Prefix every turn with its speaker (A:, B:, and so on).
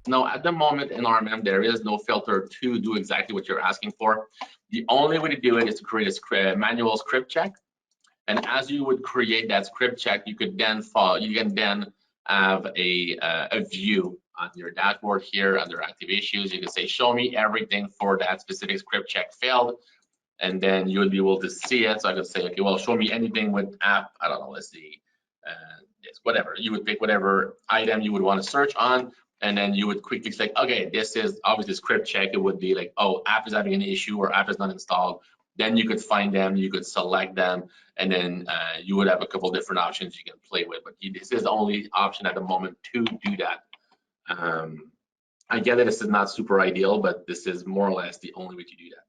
A: Now, at the moment in RMM, there is no filter to do exactly what you're asking for. The only way to do it is to create a manual script check. And as you would create that script check, you could then have a view on your dashboard here under active issues. You can say, show me everything for that specific script check failed. And then you would be able to see it. So I could say, okay, well, show me anything with app, I don't know, let's see, whatever. You would pick whatever item you would want to search on, and then you would quickly say, okay, this is obviously script check. It would be like, oh, app is having an issue or app is not installed. Then you could find them, you could select them, and then you would have a couple different options you can play with. But this is the only option at the moment to do that. I get that this is not super ideal, but this is more or less the only way to do that.